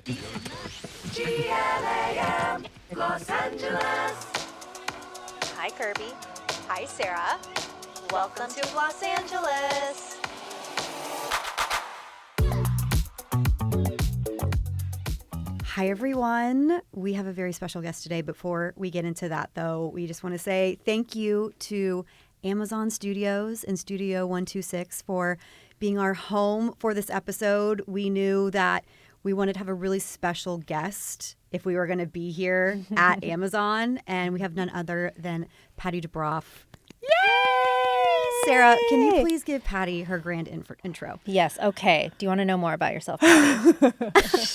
GLAM, Los Angeles. Hi, Kirby. Hi, Sarah. Welcome to Los Angeles. Hi, everyone. We have a very special guest today. Before we get into that, though, we just want to say thank you to Amazon Studios and Studio 126 for being our home for this episode. We knew that we wanted to have a really special guest if we were going to be here at Amazon, and we have none other than Pati Dubroff. Yay! Sarah, can you please give Pati her grand intro? Yes. Okay. Do you want to know more about yourself, Pati?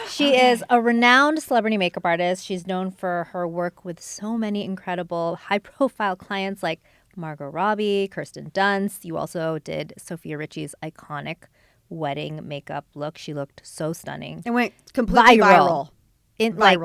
She is a renowned celebrity makeup artist. She's known for her work with so many incredible high-profile clients like Margot Robbie, Kirsten Dunst. You also did Sofia Richie's iconic wedding makeup look. She looked so stunning. It went completely viral. Viral. Like,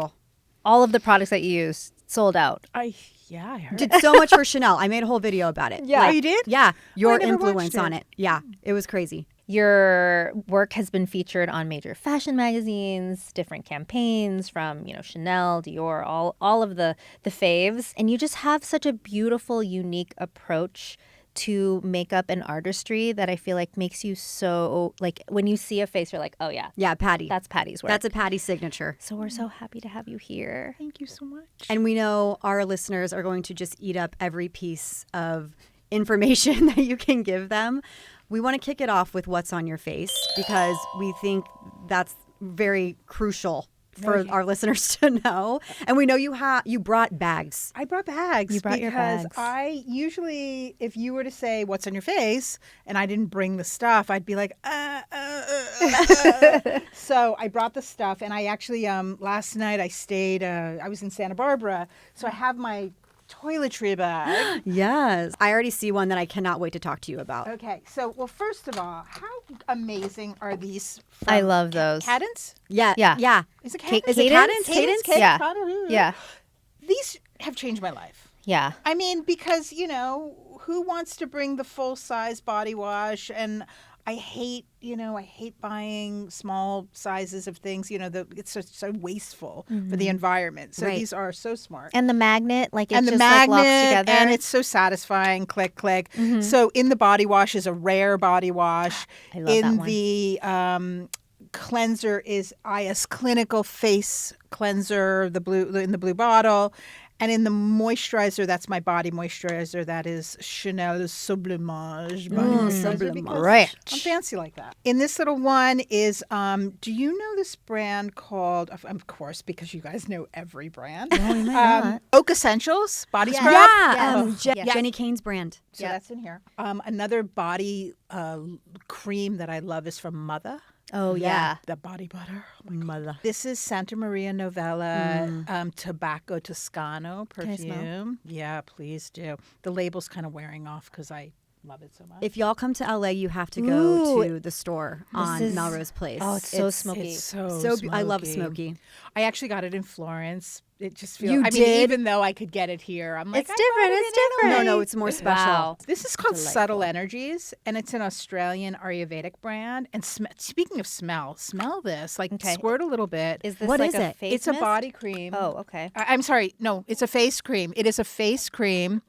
all of the products that you used sold out. I heard. did so much for Chanel. I made a whole video about it. Yeah. Oh, you did? Yeah. Your never influence watched on it. Yeah. It was crazy. Your work has been featured on major fashion magazines, different campaigns from, Chanel, Dior, all of the faves. And you just have such a beautiful, unique approach to makeup and artistry that I feel like makes you so, like, when you see a face, you're like, oh, yeah. Yeah, Pati. That's Pati's work. That's a Pati signature. So we're so happy to have you here. Thank you so much. And we know our listeners are going to just eat up every piece of information that you can give them. We want to kick it off with what's on your face because we think that's very crucial for our listeners to know. And we know you brought bags. I brought bags. You brought your because bags. I usually, if you were to say what's on your face and I didn't bring the stuff, I'd be like, So I brought the stuff, and I actually, last night I stayed, I was in Santa Barbara, so I have my toiletry bag. Yes. I already see one that I cannot wait to talk to you about. Okay, so, well, first of all, how amazing are these? I love those. Cadence? Yeah. Yeah. Yeah. Is it cadence? Is it cadence? Cadence? Yeah. Cadence? Yeah. These have changed my life. Yeah. I mean, because, who wants to bring the full-size body wash? And I hate buying small sizes of things. It's so wasteful for the environment. So Right. these are so smart. And the magnet, like, it And just the like locks magnet, together. and it's so satisfying. Click, click. So in the body wash is a rare body wash. I love that one. The cleanser is IS Clinical Face Cleanser, in the blue bottle. And in the moisturizer, that's my body moisturizer. That is Chanel Sublimage body moisturizer. because Rich. I'm fancy like that. In this little one is, do you know this brand called, of course, because you guys know every brand. No, we might not. Oak Essentials body scrub. Yeah. Yes. Jenny Kane's brand. So that's in here. Another body cream that I love is from Mother. Oh, yeah. The body butter. Oh my God. Mother. This is Santa Maria Novella Tobacco Toscano Can I smell? perfume. Yeah, please do. The label's kind of wearing off because I love it so much. If y'all come to LA, you have to go Ooh. to the store on is- Melrose Place. Oh, it's so smoky. It's so I love smoky. smoky. I actually got it in Florence. It just feels. You I mean, did? even though I could get it here, I'm like, It's I different, bought it it's in different. Italy. No, it's more special. Wow. This is called Delightful. Subtle Energies, and it's an Australian Ayurvedic brand. And speaking of smell this. Like, Okay. squirt a little bit. Is this What like is a it? face It's a mist? body cream. Oh, okay. I'm sorry. No, it's a face cream. It is a face cream,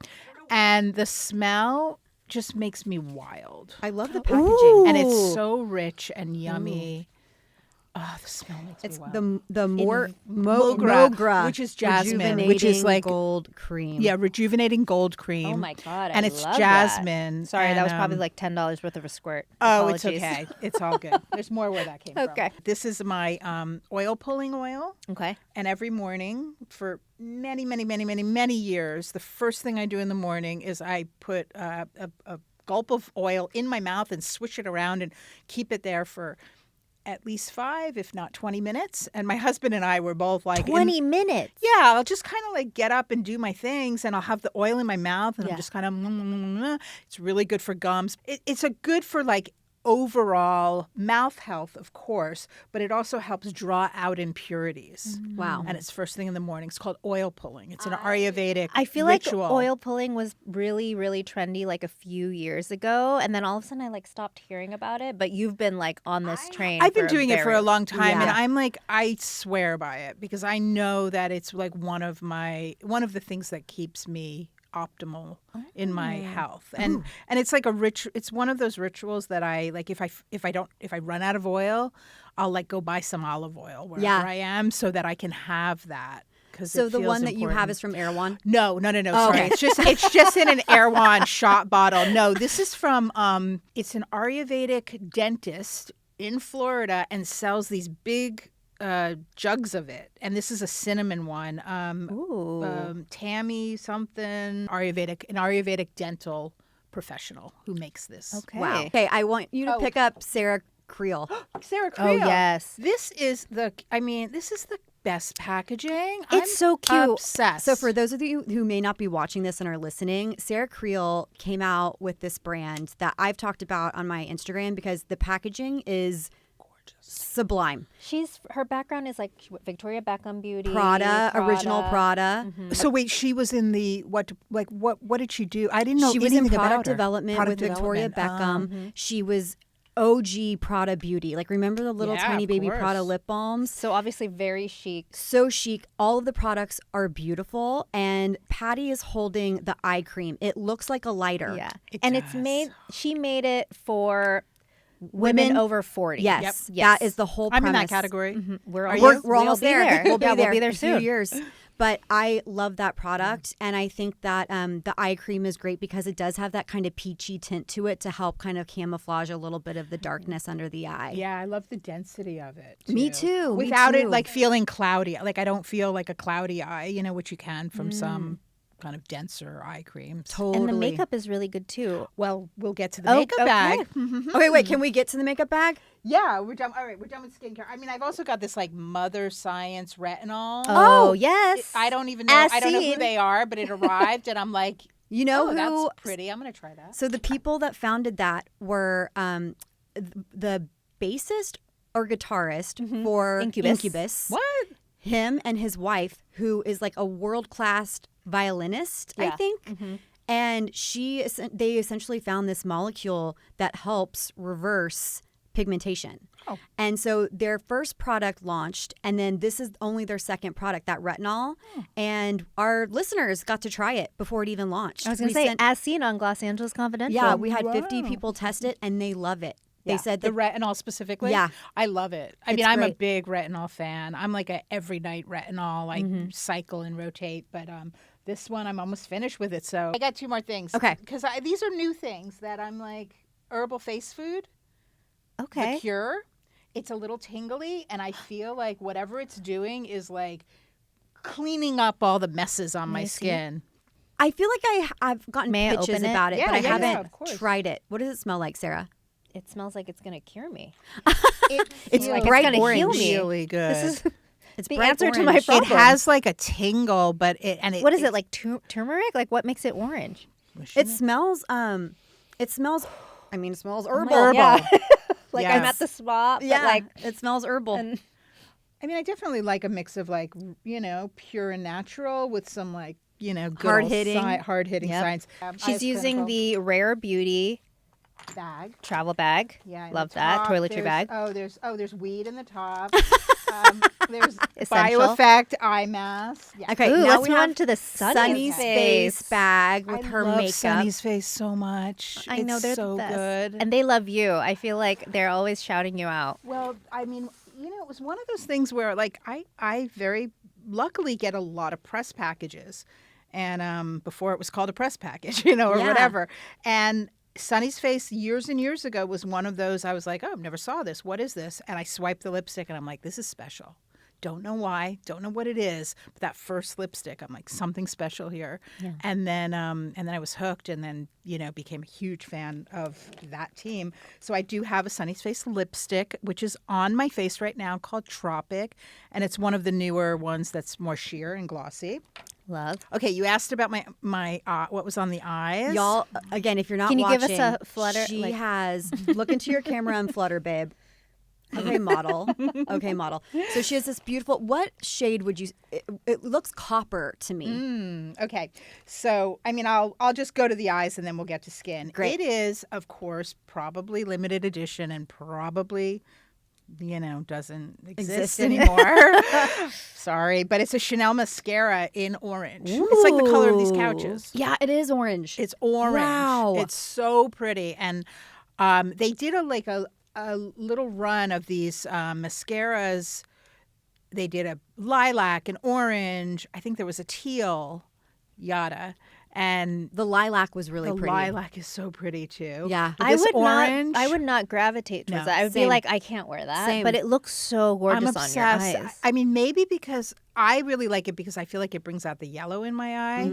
and the smell just makes me wild. I love the packaging. And it's so rich and yummy. Oh, the smell makes It's me wild. the more Mogra, Mogra, which is jasmine, which is rejuvenating like gold cream. Yeah, rejuvenating gold cream. Oh, my God. And I it's love jasmine. That. Sorry, that was and, probably like $10 worth of a squirt. Oh, it's Apologies. okay. It's all good. There's more where that came from. Okay. This is my oil pulling oil. Okay. And every morning for many years, the first thing I do in the morning is I put a gulp of oil in my mouth and swish it around and keep it there for at least 5, if not 20 minutes. And my husband and I were both like... 20 minutes. Yeah, I'll just kind of like get up and do my things, and I'll have the oil in my mouth, and I'm just kind of... It's really good for gums. It's a good for like overall mouth health, of course, but it also helps draw out impurities. Wow. And it's first thing in the morning. It's called oil pulling. It's an Ayurvedic I feel ritual. like oil pulling was really, really trendy like a few years ago, and then all of a sudden I like stopped hearing about it. But you've been like on this train. I've been for doing it for a long time, and Yeah. I'm like, I swear by it because I know that it's like one of the things that keeps me optimal in my health, and it's like it's one of those rituals that I like. If I run out of oil, I'll like go buy some olive oil wherever I am so that I can have that. So the one that you have is from Erewhon? No. Sorry, it's just in an Erewhon shot bottle. No, this is from it's an Ayurvedic dentist in Florida and sells these big jugs of it, and this is a cinnamon one. Tammy something an Ayurvedic dental professional who makes this. Okay. Wow. Okay, I want you to pick up Sarah Creel. Sarah Oh Creel. yes. This is the best packaging. It's so cute. Obsessed. So for those of you who may not be watching this and are listening, Sarah Creel came out with this brand that I've talked about on my Instagram because the packaging is sublime. Her background is like Victoria Beckham beauty. Prada, original Prada. So wait, she was in the what did she do? I didn't know She was in anything product about her. development Product with Victoria development. Beckham. She was OG Prada beauty. Like remember the little Yeah, tiny of baby course. Prada lip balms? So obviously very chic. So chic. All of the products are beautiful, and Patty is holding the eye cream. It looks like a lighter. Yeah. It and does. she made it for women over 40. Yes, Yes. that is the whole I'm in premise. that category. We're Are almost, you? We're almost we'll there. Be there. We'll be Yeah, there. We'll be there in a few soon. years. But I love that product, and I think that the eye cream is great because it does have that kind of peachy tint to it to help kind of camouflage a little bit of the darkness under the eye. Yeah, I love the density of it. Me too. me Without too. it like feeling cloudy. Like I don't feel like a cloudy eye, which you can from some kind of denser eye creams. Totally. And the makeup is really good too. Well, we'll get to the makeup bag. Okay, wait. Can we get to the makeup bag? Yeah, we're done. All right, we're done with skincare. I mean, I've also got this like Mother Science retinol. Oh, yes. I don't even know. As I don't know who seen. they are, but it arrived, and I'm like, You know oh, who? that's pretty. I'm gonna try that. So the people that founded that were the bassist or guitarist for Incubus. What? him and his wife, who is like a world-class violinist, I Yeah. think. And they essentially found this molecule that helps reverse pigmentation. Oh. And so their first product launched, and then this is only their second product, that retinol. And our listeners got to try it before it even launched. I was going to say, as seen on Los Angeles Confidential. yeah, we had 50 people test it, and they love it. They said the that retinol specifically. Yeah. I love it. I It's mean, I'm a great. big retinol fan. I'm like a every night retinol. I cycle and rotate, but this one I'm almost finished with it. So I got two more things. Okay. Because these are new things that I'm like herbal face food. Okay. The Cure. It's a little tingly, and I feel like whatever it's doing is like cleaning up all the messes on my skin. I feel like I've gotten May I pitches open it? about it, Yeah, but I yeah, haven't of course. tried it. What does it smell like, Sarah? It smells like it's going to cure me. It's like bright it's gonna orange. heal me. Really good. This is It's the bright answer to my orange. problem. It has like a tingle, but What is it, like turmeric? Like what makes it orange? It smells. It smells. I mean, it smells herbal. Herbal. Yeah. Like I'm Yes. at the spa, but Yeah, like it smells herbal. and I mean, I definitely like a mix of like, pure and natural with some like, good Hard-hitting. hard-hitting Yep. science. she's using the Rare Beauty bag. travel bag. Yeah, in Love the that. top, Toiletry bag. there's weed in the top. There's Essential. BioEffect eye mask. Yeah. Okay, Ooh, now let's we move have on to the Sunny's face bag with her love makeup. Sunny's face so much. I know It's they're so the best. good. And they love you. I feel like they're always shouting you out. Well, I mean, it was one of those things where, like, I very luckily get a lot of press packages, and before it was called a press package, or Yeah. whatever. And Sunny's Face years and years ago was one of those. I was like, oh, never saw this. What is this? And I swiped the lipstick, and I'm like, this is special. Don't know why. Don't know what it is. But that first lipstick, I'm like, something special here. Yeah. And then I was hooked, and then became a huge fan of that team. So I do have a Sunny's Face lipstick, which is on my face right now, called Tropic, and it's one of the newer ones that's more sheer and glossy. Love. Okay, you asked about my what was on the eyes. Y'all, again, if you're not Can you watching, give us a flutter, she like- has, look into your camera and flutter, babe. Okay, model. Okay, model. So she has this beautiful, what shade would you, it looks copper to me. Okay, so I mean, I'll just go to the eyes and then we'll get to skin. Great. It is, of course, probably limited edition and probably, doesn't exist anymore. Sorry, but it's a Chanel mascara in orange. It's like the color of these couches. Yeah, it is orange. It's orange. Wow. It's so pretty. And they did a little run of these mascaras. They did a lilac and orange. I think there was a teal, yada. And The lilac was really the pretty. lilac is so pretty too. Yeah. But I this would orange, not. I would not gravitate towards No, that. I would same. be like, I can't wear that. Same. But it looks so gorgeous I'm on obsessed. your eyes. I mean, maybe because I really like it because I feel like it brings out the yellow in my eye,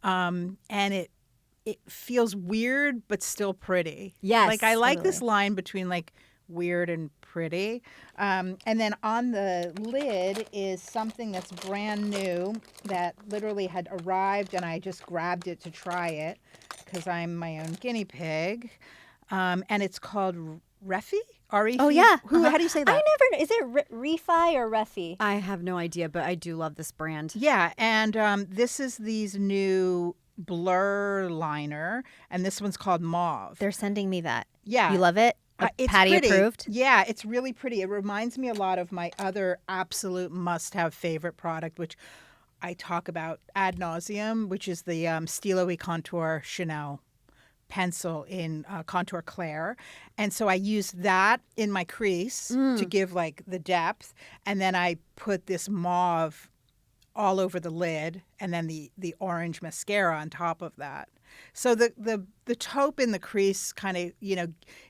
and it feels weird but still pretty. Yes, like I like this totally. line between like weird and pretty. And then on the lid is something that's brand new that literally had arrived, and I just grabbed it to try it because I'm my own guinea pig. And it's called Refi. R-E-F-I? Oh, yeah. How do you say that? I never. Is it Refi or Refi? I have no idea, but I do love this brand. Yeah, and this is these new blur liner, and this one's called Mauve. They're sending me that. Yeah. You love it? It's Patty pretty. approved? Yeah, it's really pretty. It reminds me a lot of my other absolute must-have favorite product, which I talk about ad nauseum, which is the Stylo Contour Chanel pencil in Contour Clair. And so I use that in my crease to give like the depth, and then I put this mauve all over the lid, and then the orange mascara on top of that. So the taupe in the crease kind of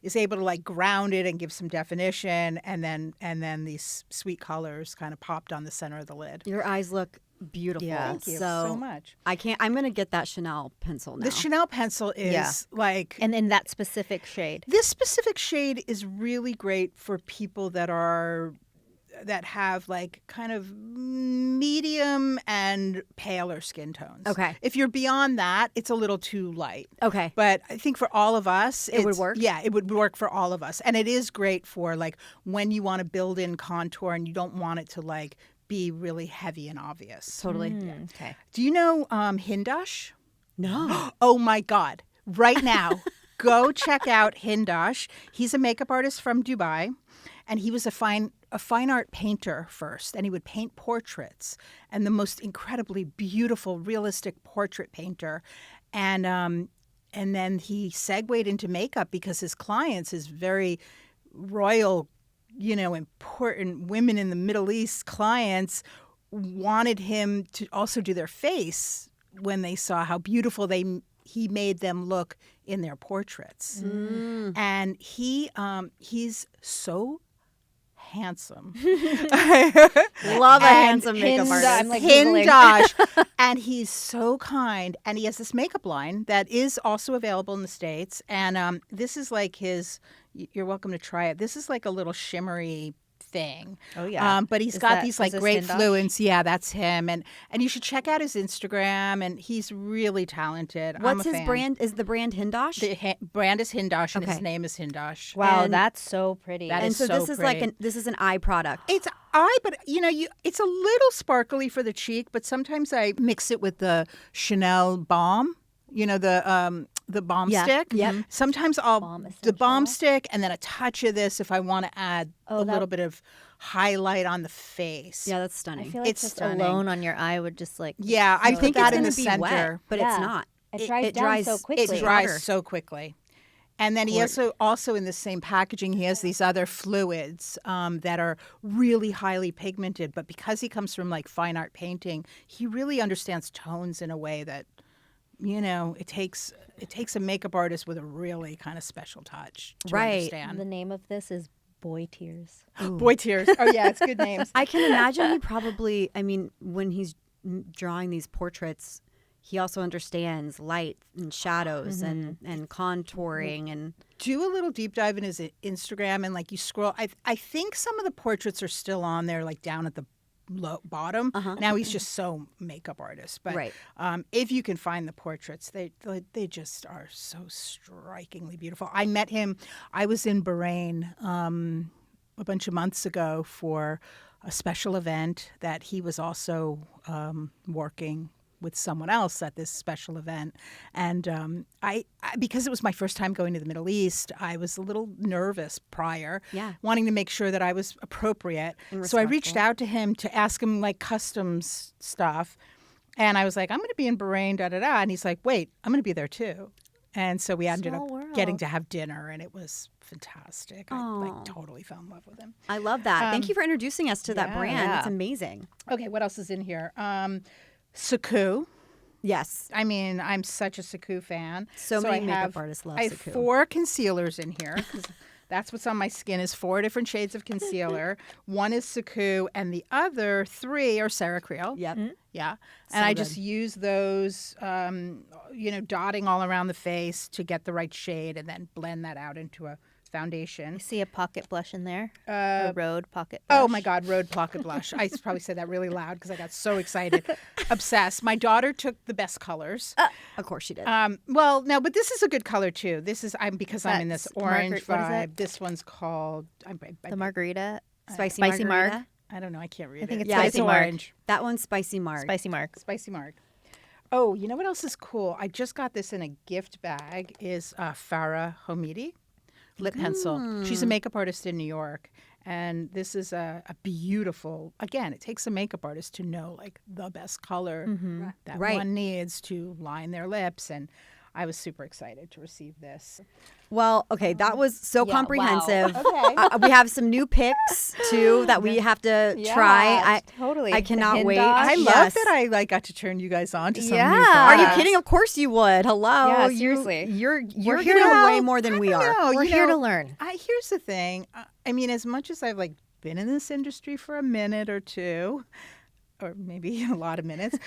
is able to like ground it and give some definition, and then these sweet colors kind of popped on the center of the lid. Your eyes look beautiful. Yeah. Thank you so so much. I'm going to get that Chanel pencil now. The Chanel pencil is Yeah. like And in that specific shade. this specific shade is really great for people that have like kind of medium and paler skin tones. Okay. If you're beyond that, it's a little too light. Okay. But I think for all of us, It would it's- work? Yeah, it would work for all of us. And it is great for like when you want to build in contour and you don't want it to like be really heavy and obvious. Totally. Okay. Do you know Hindash? No. Oh my God. Right now, go check out Hindash. He's a makeup artist from Dubai, and he was a fine art painter first, and he would paint portraits, and the most incredibly beautiful, realistic portrait painter. And then he segued into makeup because his clients, his very royal, important women in the Middle East clients, wanted him to also do their face when they saw how beautiful he made them look in their portraits. And he's so handsome. Love a handsome makeup Hindash. artist. I'm like Googling. Hindash. And he's so kind. And he has this makeup line that is also available in the States. And this is like you're welcome to try it. This is like a little shimmery thing. Oh, yeah. But he's Is got that- these like is this great Hindash? fluents. Yeah, that's him. And you should check out his Instagram. And he's really talented. I'm What's a his fan. brand? Is the brand Hindash? The brand is Hindash, and his Okay. name is Hindash. Wow, And- that's so pretty. That and is so so this is pretty. this is an eye product. It's but it's a little sparkly for the cheek, but sometimes I mix it with the Chanel balm. The balm Yeah, stick. yep. Sometimes I'll Balm the balm essential. stick and then a touch of this if I want to add Oh, a that- little bit of highlight on the face. Yeah, that's I stunning. feel like It's just stunning. alone on your eye would just like. Yeah, I I think think that it's in going the to be center. wet, but Yeah. it's not. It dries it down dries- so it quickly. It dries Water. so quickly. And then he also in the same packaging, he has these other fluids that are really highly pigmented. But because he comes from like fine art painting, he really understands tones in a way that, it takes a makeup artist with a really kind of special touch to Right. understand. The name of this is Boy Tears. Boy Tears. Oh yeah, it's good names. I can imagine he probably, when he's drawing these portraits, he also understands light and shadows and contouring and Do a little deep dive in his Instagram and like you scroll. I think some of the portraits are still on there, like down at the bottom. Now he's just so makeup artist. But Right. if you can find the portraits, they just are so strikingly beautiful. I met him. I was in Bahrain a bunch of months ago for a special event that he was also working with someone else at this special event. And I because it was my first time going to the Middle East, I was a little nervous prior, wanting to make sure that I was appropriate. So I reached out to him to ask him like customs stuff. And I was like, I'm going to be in Bahrain, da-da-da. And he's like, wait, I'm going to be there too. And so we ended up getting to have dinner, and it was fantastic. I like totally fell in love with him. I love that. Thank you for introducing us to that brand. It's amazing. Okay, what else is in here? Saku. Yes. I mean, I'm such a Saku fan. So many makeup artists love I have Saku. 4 concealers in here because that's what's on my skin is 4 different shades of concealer. One is Saku, and the other 3 are Ceracryl. Yep. Yeah. And I just use those, dotting all around the face to get the right shade and then blend that out into a foundation. You see a pocket blush in there? A Rhode pocket blush. Oh, my God, Rhode Pocket Blush. I probably said that really loud because I got so excited. Obsessed. My daughter took the best colors. Of course she did. Well, no, but this is a good color, too. This is, I'm in this orange what is vibe. it? This one's called... The margarita? Spicy Spicy margarita. Marg? I don't know. I can't read it. I think it's Yeah, Spicy it's Marg. orange. That one's Spicy Marg. Spicy Marg. Spicy Marg. Oh, you know what else is cool? I just got this in a gift bag. Is Farah Homidi lip pencil. She's a makeup artist in New York, and this is a beautiful. Again, it takes a makeup artist to know like the best color that one needs to line their lips, and I was super excited to receive this. Well, okay, that was so comprehensive. Okay. We have some new picks too that we have to try. Totally. I cannot wait. Hindash. I love that I got to turn you guys on to some new Are products. you kidding? Of course you would. Hello. Yeah, seriously. You're We're here here to- way more than we are. No, We're you here know, to learn. Here's the thing. I mean, as much as I've like been in this industry for a minute or two, or maybe a lot of minutes,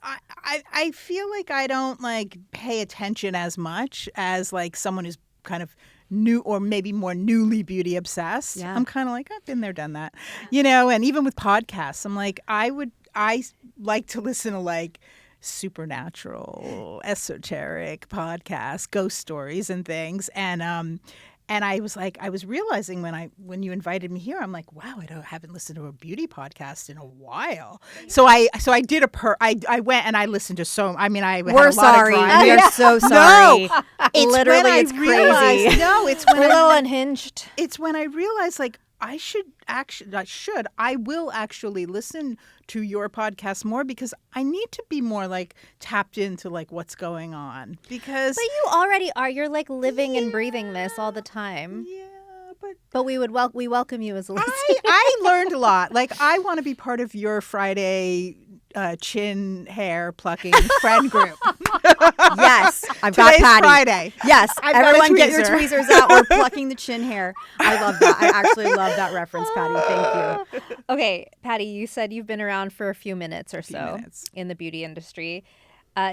I feel like I don't like pay attention as much as like someone who's kind of new or maybe more newly beauty obsessed. Yeah. I'm kind of like, I've been there, done that, and even with podcasts, I'm like, I like to listen to like supernatural, esoteric podcasts, ghost stories and things. And I was realizing when you invited me here, I'm like, wow, haven't listened to a beauty podcast in a while. So I did I went and I listened to We're sorry. We are so sorry. No, it's Literally, when it's I realized, crazy. No, it's We're when a little unhinged. it's when I realized like I will actually listen to your podcast more because I need to be more like tapped into like what's going on because But you already are. You're like living and breathing this all the time. But we welcome you as a listener. I learned a lot. Like I want to be part of your Friday chin hair plucking friend group. Yes, I've got Today's Patty. Friday. Yes, I've got a everyone get your tweezer. tweezers out. We're plucking the chin hair. I love that. I actually love that reference, Patty. Thank you. Okay, Patty, you said you've been around for a few minutes or so minutes. in the beauty industry.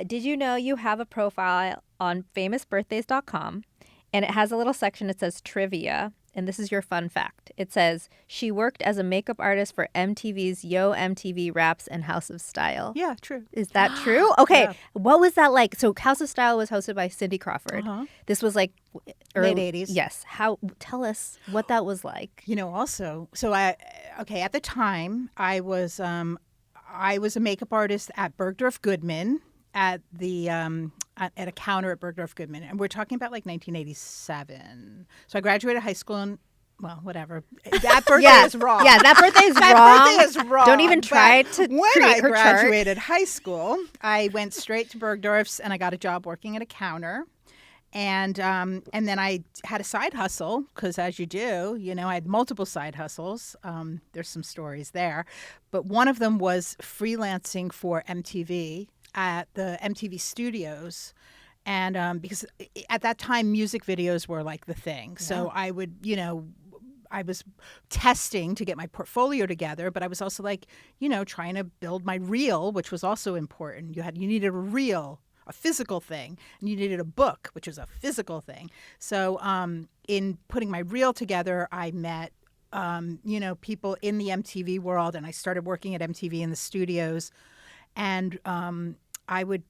Did you know you have a profile on famousbirthdays.com, and it has a little section that says trivia, and this is your fun fact. It says, she worked as a makeup artist for MTV's Yo MTV Raps and House of Style. Yeah, true. Is that true? Okay. Yeah. What was that like? So House of Style was hosted by Cindy Crawford. This was like Late 80s. Yes. Tell us what that was like. Also, so at the time I was a makeup artist at Bergdorf Goodman at the at a counter at Bergdorf Goodman, and we're talking about like 1987. So I graduated high school in, well, whatever. That birthday is wrong. Yeah, that birthday is That wrong. birthday is wrong. Don't even try But to when create I her chart. graduated high school, I went straight to Bergdorf's and I got a job working at a counter. And then I had a side hustle because, as you do, I had multiple side hustles. There's some stories there. But one of them was freelancing for MTV at the MTV studios. And because at that time, music videos were like the thing. So I would, I was testing to get my portfolio together, but I was also like, trying to build my reel, which was also important. You needed a reel, a physical thing, and you needed a book, which is a physical thing. So in putting my reel together, I met people in the MTV world, and I started working at MTV in the studios, and I would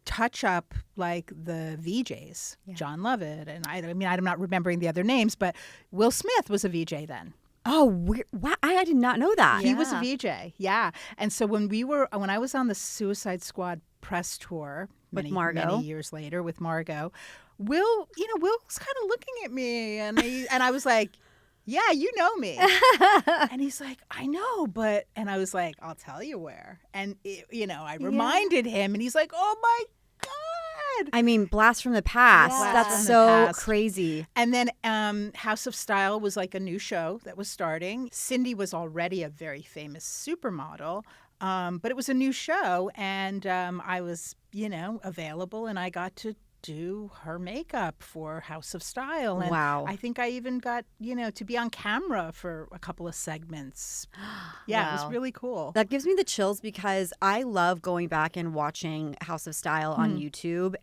touch up like the VJs, John Lovett, and I mean I'm not remembering the other names, but Will Smith was a VJ then. Oh, wow. I did not know that. He was a VJ, yeah. And so when I was on the Suicide Squad press tour With Margot. many years later with Margot, Will was kind of looking at me, and I was like, yeah, you know me. And he's like, I know, but, and I was like, I'll tell you where. And, I reminded him, and he's like, oh my God. I mean, blast from the past. Blast That's from the so past. crazy. And then House of Style was like a new show that was starting. Cindy was already a very famous supermodel, but it was a new show, and I was, available, and I got to do her makeup for House of Style. And Wow. I think I even got, to be on camera for a couple of segments. Yeah, It was really cool. That gives me the chills because I love going back and watching House of Style on YouTube.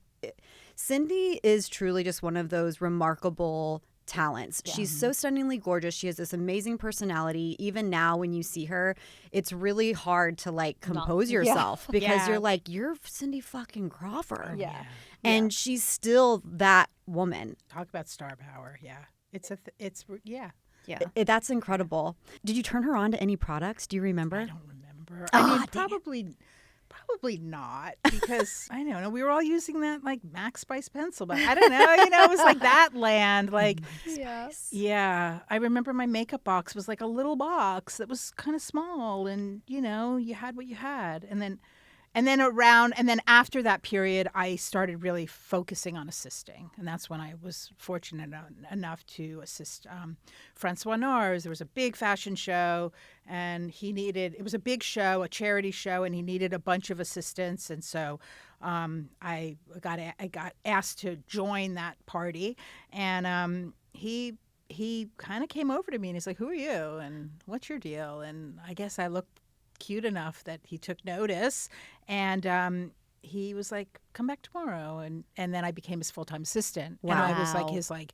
Cindy is truly just one of those remarkable talents. She's so stunningly gorgeous. She has this amazing personality. Even now when you see her, it's really hard to like compose yourself because you're like, you're Cindy fucking Crawford. Yeah. And she's still that woman. Talk about star power. Yeah. That's incredible. Did you turn her on to any products? Do you remember? I don't remember. I mean, probably not, because I don't know. We were all using that like Max Spice pencil, but I don't know. It was like that land. Like, yeah. I remember my makeup box was like a little box that was kind of small, and you had what you had, and then after that period, I started really focusing on assisting. And that's when I was fortunate enough to assist Francois Nars. There was a big fashion show, and it was a big show, a charity show, and he needed a bunch of assistants. And so I got asked to join that party. And he kind of came over to me, and he's like, who are you? And what's your deal? And I guess I looked cute enough that he took notice, and he was like, come back tomorrow, and then I became his full-time assistant. Wow. And I was like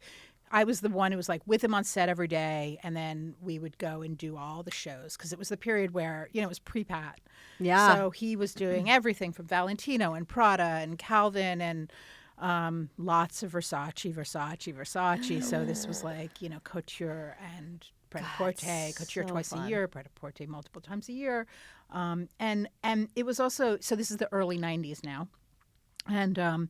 I was the one who was like with him on set every day, and then we would go and do all the shows, because it was the period where it was pre-Pat. So he was doing everything from Valentino and Prada and Calvin and lots of Versace. So this was like couture and Pret-a-Porter, couture twice a year, Pret-a-Porter multiple times a year. And it was also, so this is the early 90s now. And,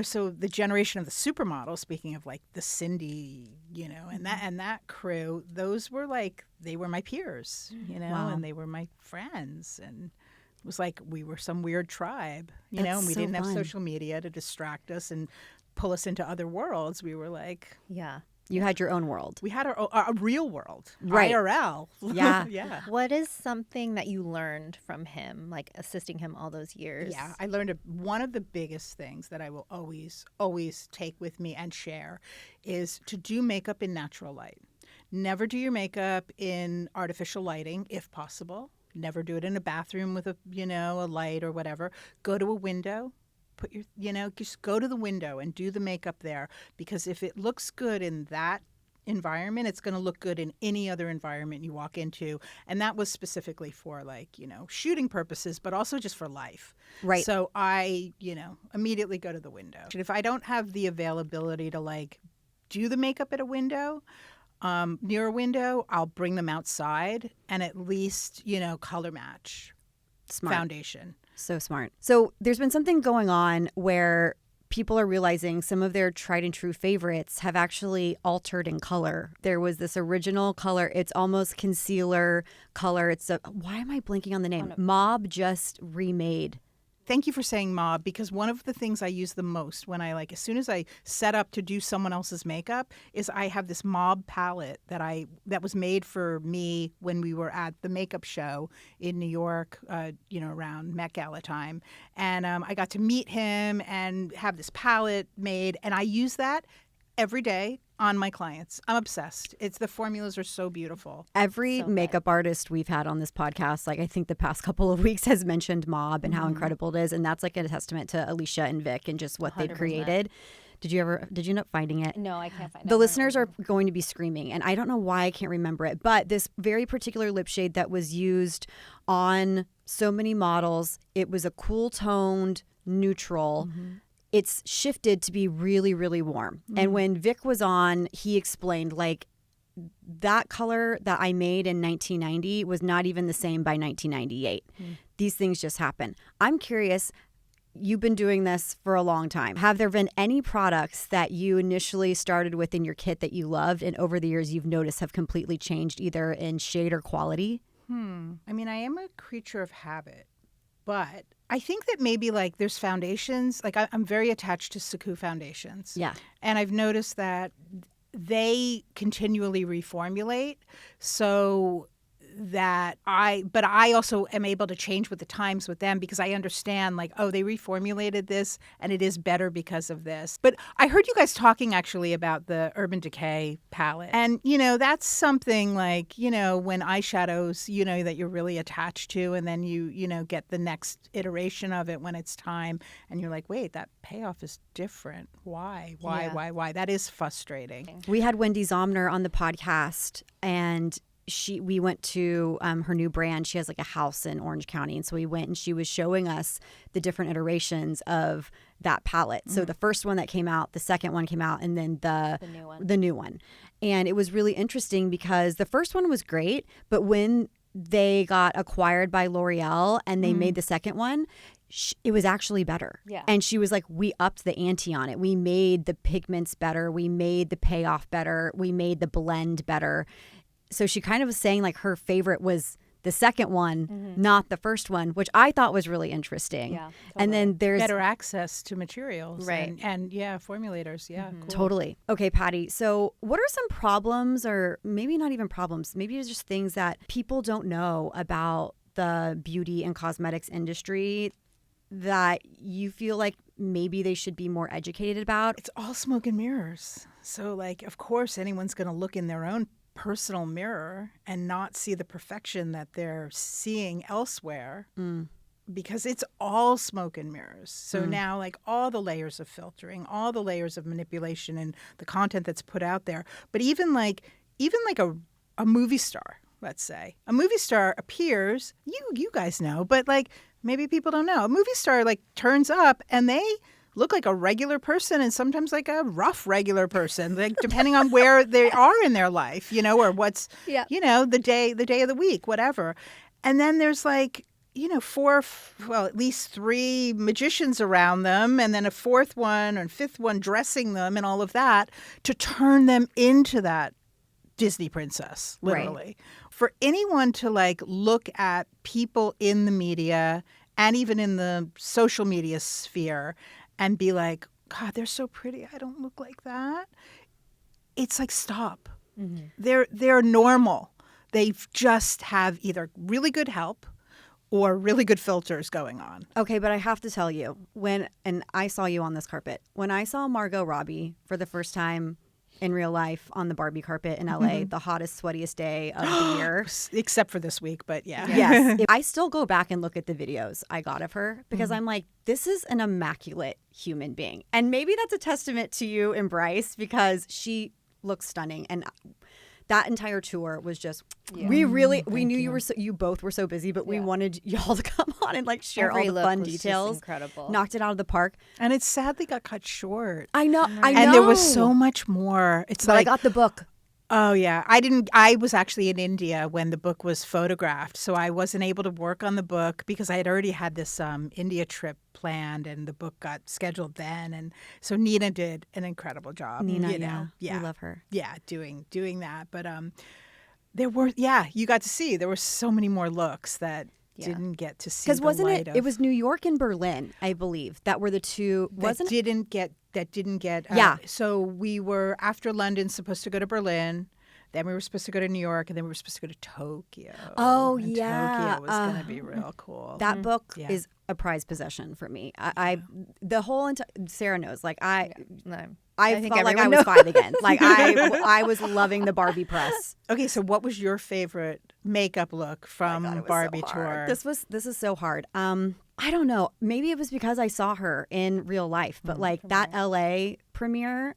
so the generation of the supermodels, speaking of like the Cindy, and that crew, those were like, they were my peers, and they were my friends. And it was like we were some weird tribe, and we didn't have social media to distract us and pull us into other worlds. We were like... Yeah. You had your own world. We had our real world, right? IRL. Yeah, yeah. What is something that you learned from him, like assisting him all those years? Yeah, I learned one of the biggest things that I will always take with me and share is to do makeup in natural light. Never do your makeup in artificial lighting, if possible. Never do it in a bathroom with a light or whatever. Go to a window. Put your, just go to the window and do the makeup there, because if it looks good in that environment, it's going to look good in any other environment you walk into. And that was specifically for shooting purposes, but also just for life. Right. So I, immediately go to the window. And if I don't have the availability to do the makeup at a window, near a window, I'll bring them outside and at least, color match. Smart. Foundation. So smart. So there's been something going on where people are realizing some of their tried and true favorites have actually altered in color. There was this original color. It's almost concealer color. Why am I blanking on the name? Mob just remade. Thank you for saying Mob, because one of the things I use the most when as soon as I set up to do someone else's makeup is I have this Mob palette that was made for me when we were at the makeup show in New York, around Met Gala time. And I got to meet him and have this palette made, and I use that every day on my clients. I'm obsessed. The formulas are so beautiful. Every makeup artist we've had on this podcast, I think the past couple of weeks, has mentioned Mob and how incredible it is. And that's a testament to Alicia and Vic and just what 100%. They created. Did you end up finding it? No, I can't find it. The listeners are going to be screaming, and I don't know why I can't remember it, but this very particular lip shade that was used on so many models, it was a cool toned neutral. It's shifted to be really, really warm. And when Vic was on, he explained like that color that I made in 1990 was not even the same by 1998. These things just happen. I'm curious, you've been doing this for a long time. Have there been any products that you initially started with in your kit that you loved and over the years you've noticed have completely changed either in shade or quality? I mean, I am a creature of habit, but I think that maybe like there's foundations. Like I'm very attached to Saku foundations. Yeah. And I've noticed that they continually reformulate. So that but I also am able to change with the times with them because I understand like, oh, they reformulated this and it is better because of this. But I heard you guys talking actually about the Urban Decay palette. And, that's something like, when eyeshadows, that you're really attached to and then you get the next iteration of it when it's time and you're like, wait, that payoff is different. Why? That is frustrating. We had Wendy Zomner on the podcast and we went to her new brand. She has like a house in Orange County. And so we went and she was showing us the different iterations of that palette. So the first one that came out, the second one came out, and then the new one. And it was really interesting because the first one was great, but when they got acquired by L'Oreal and they made the second one, it was actually better. Yeah. And she was like, we upped the ante on it. We made the pigments better. We made the payoff better. We made the blend better. So she kind of was saying like her favorite was the second one, not the first one, which I thought was really interesting. Yeah, totally. And then there's better access to materials. Right. And formulators. Yeah, cool. Totally. Okay, Pati. So what are some problems or maybe not even problems, maybe it's just things that people don't know about the beauty and cosmetics industry that you feel like maybe they should be more educated about? It's all smoke and mirrors. So like, of course, anyone's going to look in their own personal mirror and not see the perfection that they're seeing elsewhere because it's all smoke and mirrors. So now like all the layers of filtering, all the layers of manipulation and the content that's put out there. But even like a movie star, let's say. A movie star appears, you guys know, but like maybe people don't know. A movie star like turns up and they look like a regular person and sometimes like a rough regular person, like depending on where they are in their life, or what's, the day of the week, whatever. And then there's like, at least 3 magicians around them and then a 4th one and 5th one dressing them and all of that to turn them into that Disney princess, literally. Right. For anyone to like look at people in the media and even in the social media sphere and be like, God, they're so pretty. I don't look like that. It's like, stop. They're normal. They just have either really good help or really good filters going on. Okay, but I have to tell you, and I saw you on this carpet, when I saw Margot Robbie for the first time in real life on the Barbie carpet in LA, the hottest, sweatiest day of the year. Except for this week, but yeah. Yes. I still go back and look at the videos I got of her because I'm like, this is an immaculate human being. And maybe that's a testament to you and Bryce because she looks stunning. And that entire tour was just, we knew you both were so busy, but we wanted y'all to come on and like share all the fun details. Incredible. Knocked it out of the park. And it sadly got cut short. I know. And there was so much more. It's but like I got the book. Oh, yeah. I was actually in India when the book was photographed, so I wasn't able to work on the book because I had already had this India trip planned and the book got scheduled then. And so Nina did an incredible job. Nina, yeah. We love her. Yeah, doing that. But there were, you got to see, there were so many more looks that didn't get to see. Because wasn't it was New York and Berlin, I believe, that were the two, wasn't it? That didn't get. Yeah. So we were, after London, supposed to go to Berlin. Then we were supposed to go to New York, and then we were supposed to go to Tokyo. Oh, and yeah. Tokyo was going to be real cool. That book is a prized possession for me. The whole Sarah knows. Like I felt like I was 5 again. Like I was loving the Barbie press. Okay, so what was your favorite makeup look from Barbie tour? This is so hard. I don't know. Maybe it was because I saw her in real life, but like that LA premiere,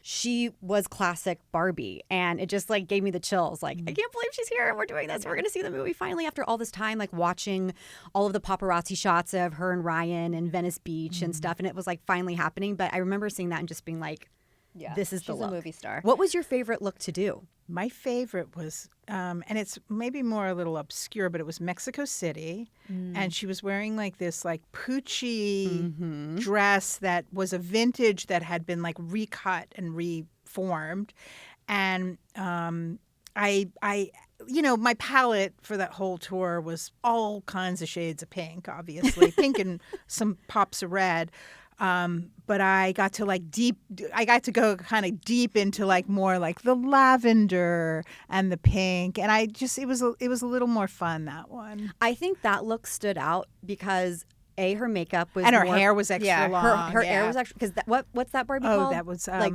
she was classic Barbie, and it just like gave me the chills. Like, I can't believe she's here and we're doing this. We're going to see the movie finally after all this time, like watching all of the paparazzi shots of her and Ryan and Venice Beach and stuff. And it was like finally happening. But I remember seeing that and just being like, this is the look. She's a movie star. What was your favorite look to do? My favorite was, and it's maybe more a little obscure, but it was Mexico City. And she was wearing like this like poochy dress that was a vintage that had been like recut and reformed. And I my palette for that whole tour was all kinds of shades of pink, obviously. Pink and some pops of red. But I got to go kind of deep into like more like the lavender and the pink. And it was a little more fun, that one. I think that look stood out because her makeup was and her hair was extra long. Her hair was extra, because what's that Barbie called? Oh, that was like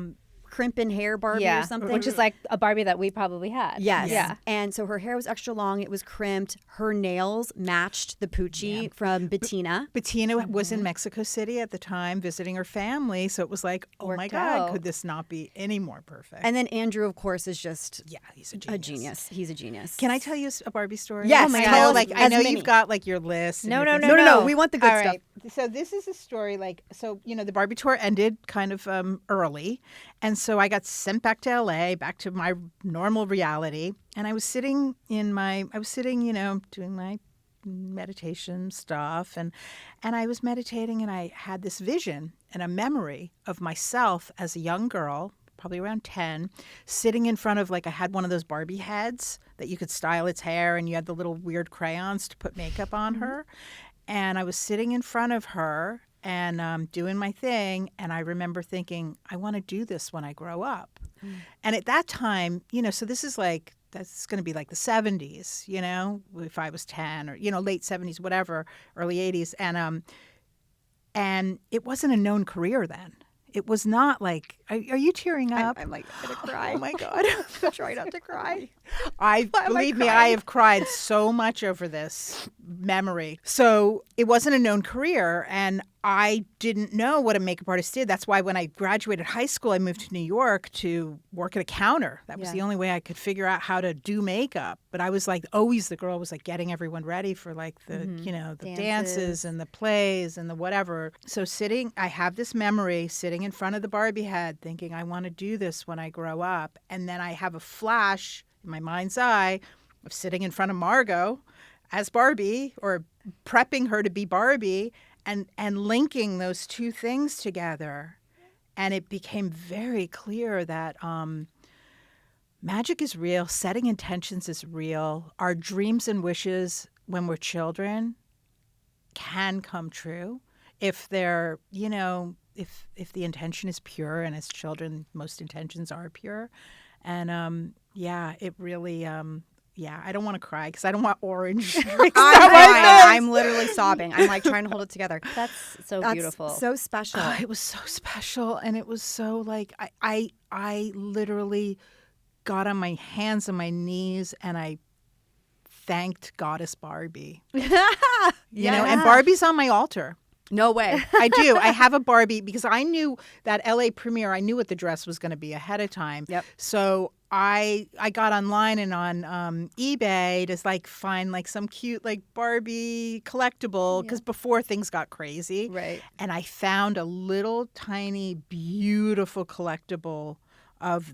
crimp hair Barbie or something, which is like a Barbie that we probably had. Yes. Yeah. And so her hair was extra long. It was crimped. Her nails matched the Poochie from Bettina. Bettina was in Mexico City at the time visiting her family, so it was like, oh my God, could this not be any more perfect? And then Andrew, of course, is just he's a genius. He's a genius. Can I tell you a Barbie story? Yes. Oh my God. I know you've got like your list. No. We want the good All stuff. Right. So this is a story the Barbie tour ended kind of early. And so I got sent back to LA, back to my normal reality. And I was sitting, doing my meditation stuff. And I was meditating, and I had this vision and a memory of myself as a young girl, probably around 10, sitting in front of, I had one of those Barbie heads that you could style its hair, and you had the little weird crayons to put makeup on her. And I was sitting in front of her and doing my thing. And I remember thinking, I want to do this when I grow up. And at that time, so this is that's going to be like the 70s, if I was 10 or, late 70s, whatever, early 80s. And it wasn't a known career then. It was not like, are you tearing up? I'm like going to cry. Oh my God. Try not to cry. Believe me, I have cried so much over this memory. So it wasn't a known career, and I didn't know what a makeup artist did. That's why when I graduated high school, I moved to New York to work at a counter. That was the only way I could figure out how to do makeup. But I was always the girl was getting everyone ready for the dances and the plays and the whatever. So I have this memory sitting in front of the Barbie head thinking, I want to do this when I grow up. And then I have a flash in my mind's eye of sitting in front of Margot as Barbie, or prepping her to be Barbie, and linking those two things together. And it became very clear that magic is real, setting intentions is real. Our dreams and wishes when we're children can come true if they're, if the intention is pure, and as children, most intentions are pure. And it really, I don't want to cry because I don't want orange drinks. I'm literally sobbing. I'm trying to hold it together. That's beautiful. So special. It was so special, and it was so I literally got on my hands and my knees, and I thanked Goddess Barbie. And Barbie's on my altar. No way. I do. I have a Barbie because I knew that LA premiere. I knew what the dress was going to be ahead of time. Yep. So I got online and on eBay to find some cute Barbie collectible, because before things got crazy. Right. And I found a little tiny beautiful collectible of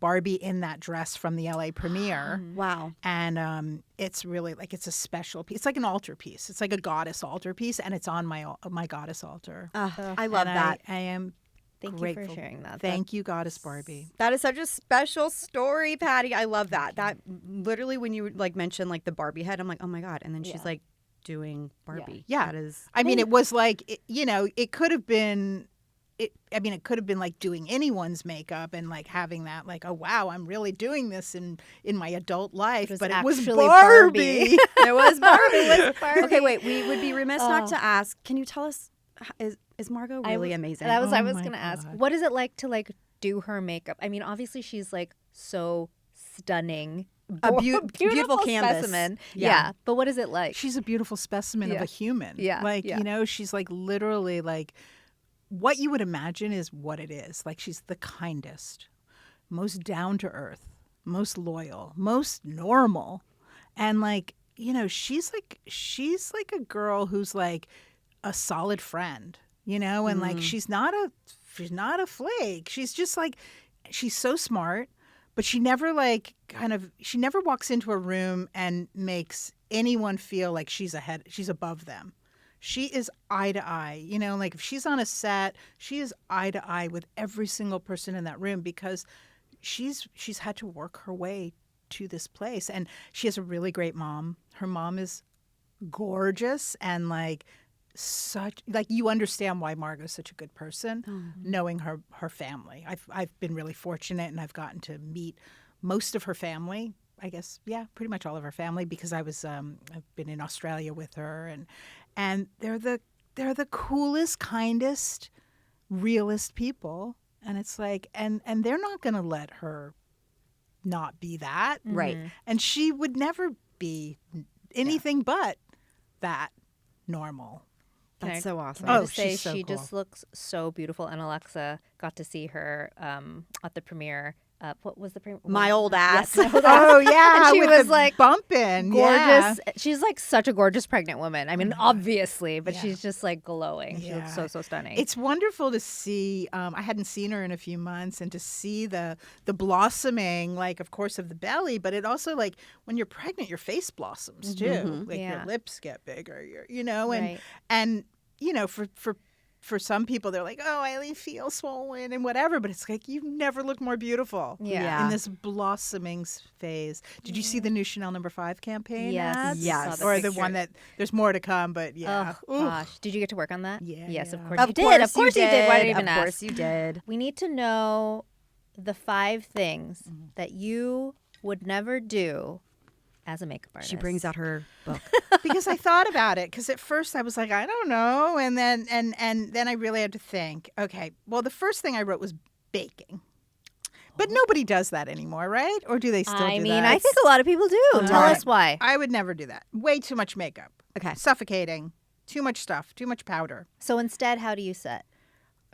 Barbie in that dress from the LA premiere. Wow. And it's really it's a special piece. It's like an altar piece. It's like a goddess altar piece, and it's on my goddess altar. I love that. I am grateful. You for sharing that. Thank you, Goddess Barbie. That is such a special story, Patty. I love that. That literally, when you mention the Barbie head, I'm like, oh my God. And then she's doing Barbie. Yeah. That is. I mean, it was it could have been. It could have been doing anyone's makeup and having that oh wow, I'm really doing this in my adult life, but it was Barbie. It was Barbie. Okay, wait. We would be remiss not to ask. Can you tell us, is Margot really amazing? I was my going to ask, what is it like to do her makeup? I mean, obviously she's so stunning. A beautiful canvas. Specimen. Yeah. But what is it like? She's a beautiful specimen of a human. Yeah. She's literally what you would imagine is what it is. Like, she's the kindest, most down to earth, most loyal, most normal. And like, you know, she's like a girl who's like a solid friend, you know, and like she's not a flake. She's just like, she's so smart, but she never she never walks into a room and makes anyone feel like she's above them. She is eye to eye, you know, like if she's on a set, she is eye to eye with every single person in that room because she's had to work her way to this place. And she has a really great mom. Her mom is gorgeous and like such, like, you understand why Margot's such a good person, knowing her family. I've been really fortunate, and I've gotten to meet most of her family. I guess, yeah, pretty much all of her family, because I've been in Australia with her, and they're the coolest, kindest, realest people. And it's like, and they're not going to let her not be that. Right. And she would never be anything but that normal. That's so awesome. Can I Oh, just say she's so she cool. just looks so beautiful. And Alexa got to see her at the premiere. What was the premiere? My old ass. Yes, my old ass. Oh yeah, And she with was the like bumping, gorgeous. Yeah. She's like such a gorgeous pregnant woman. I mean, obviously, but Yeah. she's just like glowing. She looks Yeah. so stunning. It's wonderful to see. I hadn't seen her in a few months, and to see the blossoming, like, of course, of the belly, but it also, like, when you're pregnant, your face blossoms too. Like Yeah. your lips get bigger, you know, and Right. and you know, for some people, they're like, oh, I feel swollen and whatever, but it's like, you've never looked more beautiful. Yeah. In this blossoming phase. Did you see the new Chanel No. 5 campaign? Yes. ads? Yes. Saw Or the the picture. one that there's more to come, but yeah. Oh gosh, did you get to work on that? Yeah, Yes, yeah. of course Of you did. Of course course you did. Why did you even Of ask? course you did. We need to know the 5 things that you would never do as a makeup artist. She brings out her book. Because I thought about it. Because at first I was like, I don't know, and then I really had to think. Okay, well, the first thing I wrote was baking, but nobody does that anymore, right? Or do they still I do mean, that? I think a lot of people do. Tell Right. us why. I would never do that. Way too much makeup. Okay. Suffocating. Too much stuff. Too much powder. So instead, how do you set?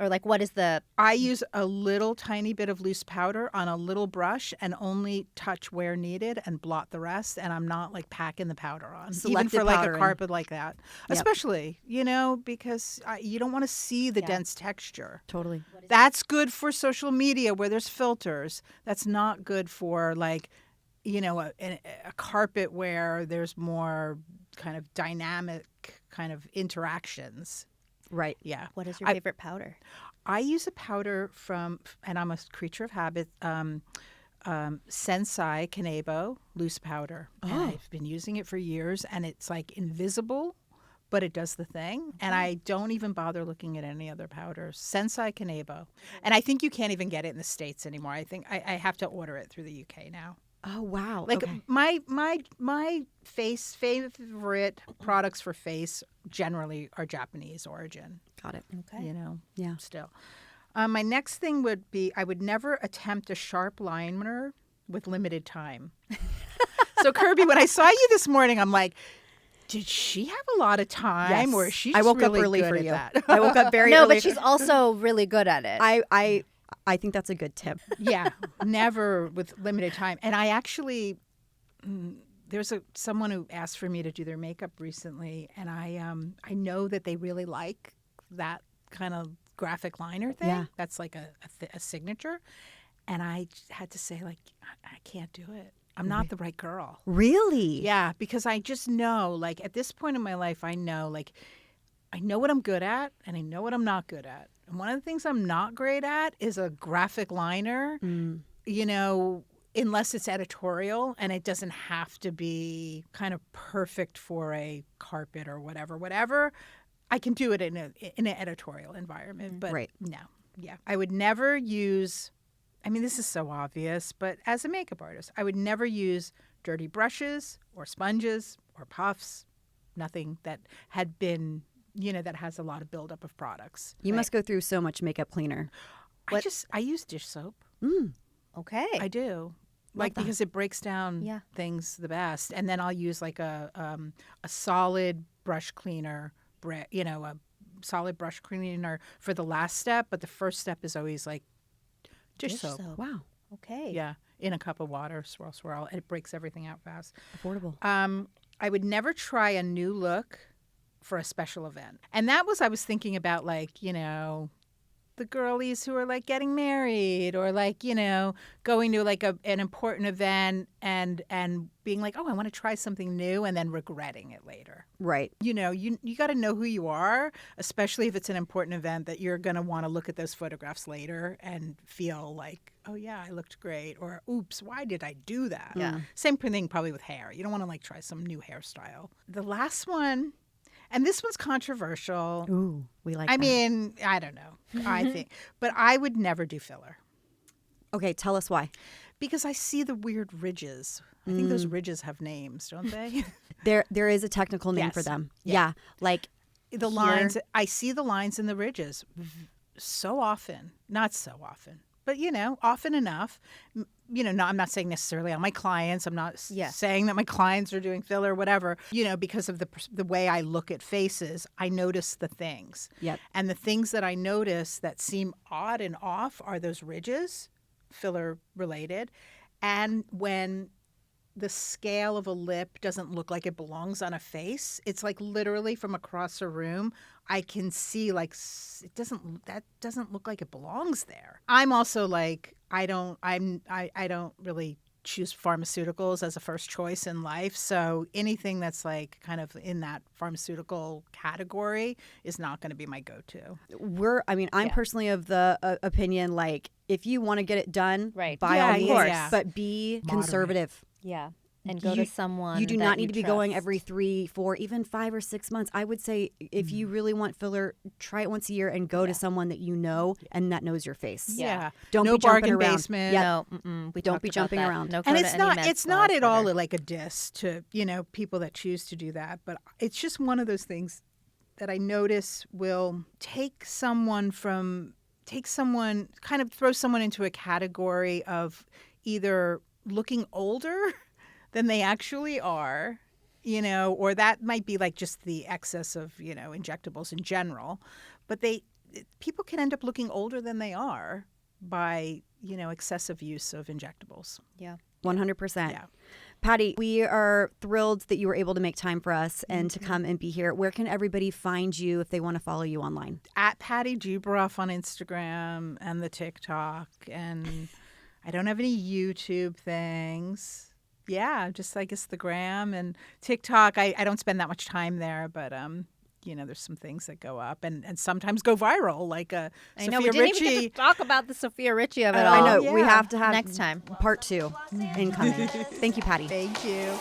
Or like, what is the? I use a little tiny bit of loose powder on a little brush and only touch where needed and blot the rest. And I'm not like packing the powder on, even Selective for like a powdering. carpet like that. Yep. Especially, you know, because you don't want to see the Yeah. dense texture. Totally. That's good for social media where there's filters. That's not good for like, you know, a carpet where there's more kind of dynamic kind of interactions. Right. Yeah. What is your favorite powder? I use a powder from, and I'm a creature of habit, Sensai Kanebo loose powder. And I've been using it for years, and it's like invisible, but it does the thing. And I don't even bother looking at any other powders. Sensai Kanebo. And I think you can't even get it in the States anymore. I think I have to order it through the UK now. Oh, wow. Like okay. my face favorite products for face generally are Japanese origin. Got it. Okay. You know, Yeah. still. My next thing would be I would never attempt a sharp liner with limited time. So Kirby, when I saw you this morning, I'm like, did she have a lot of time, Yes. or is she I just woke really up early good for at you. that? I woke up very No, early. but she's also really good at it. I think that's a good tip. Yeah, never with limited time. And I actually, there's someone who asked for me to do their makeup recently, and I know that they really like that kind of graphic liner thing. Yeah. That's like a signature. And I had to say, like, I can't do it. I'm not the right girl. Really? Yeah, because I just know, like, at this point in my life, I know what I'm good at, and I know what I'm not good at. And one of the things I'm not great at is a graphic liner, you know, unless it's editorial, and it doesn't have to be kind of perfect for a carpet or whatever. I can do it in an editorial environment, but Right. no. Yeah. I would never use, I mean, this is so obvious, but as a makeup artist, I would never use dirty brushes or sponges or puffs, nothing that had been, you know, that has a lot of buildup of products. You must go through so much makeup cleaner. I use dish soap. okay. I do. Like, that. because it breaks down Yeah. things the best. And then I'll use like a solid brush cleaner, you know, solid brush cleaner for the last step, but the first step is always like dish soap. Wow. Okay. Yeah, in a cup of water, swirl, swirl. And it breaks everything out fast. Affordable. I would never try a new look for a special event. And that was, I was thinking about like, you know, the girlies who are like getting married or like, you know, going to like an important event and being like, oh, I want to try something new and then regretting it later. Right. You know, you got to know who you are, especially if it's an important event that you're going to want to look at those photographs later and feel like, oh, yeah, I looked great. Or, oops, why did I do that? Yeah. Same thing probably with hair. You don't want to like try some new hairstyle. The last one, and this one's controversial. Ooh, we like I that. mean, I don't know. I think. But I would never do filler Okay, tell us why. because I see the weird ridges. I think those ridges have names, don't they? There is a technical name for Yes. them. Yeah. Yeah. Like The lines. I see the lines in the ridges so often. Not so often, but, you know, often enough. You know, I'm not saying necessarily on my clients. I'm not saying that my clients are doing filler or whatever. You know, because of the way I look at faces, I notice the things. Yep. And the things that I notice that seem odd and off are those ridges, filler related, and when the scale of a lip doesn't look like it belongs on a face. It's like literally from across a room, I can see like that doesn't look like it belongs there. I'm also like I don't really choose pharmaceuticals as a first choice in life. So anything that's like kind of in that pharmaceutical category is not going to be my go-to. I'm personally of the opinion, like, if you want to get it done, Right. by Yeah, all yeah, means, yeah. but be conservative. Yeah. And go to someone. You do that not need you to be going trust. every 3, 4, even 5 or 6 months. I would say if you really want filler, try it once a year and go to someone that you know and that knows your face. Yeah. Don't no be jumping bargain around. basement. Yep. No, we Don't talked be about jumping that. around. No And go it's to any not med it's spa not at all filler. like a diss to, you know, people that choose to do that, but it's just one of those things that I notice will kind of throw someone into a category of either looking older than they actually are, you know, or that might be like just the excess of, you know, injectables in general, but people can end up looking older than they are by, you know, excessive use of injectables. Yeah. 100%. Yeah. Pati, we are thrilled that you were able to make time for us and to come and be here. Where can everybody find you if they want to follow you online? At Pati Dubroff on Instagram and the TikTok, and I don't have any YouTube things. Yeah, just I guess the gram and TikTok. I don't spend that much time there, but you know, there's some things that go up and sometimes go viral, like I Sofia know we didn't Richie. even get to talk about the Sofia Richie of it all. I know. We yeah. have to have Next time. part 2 incoming. Thank you, Pati. Thank you.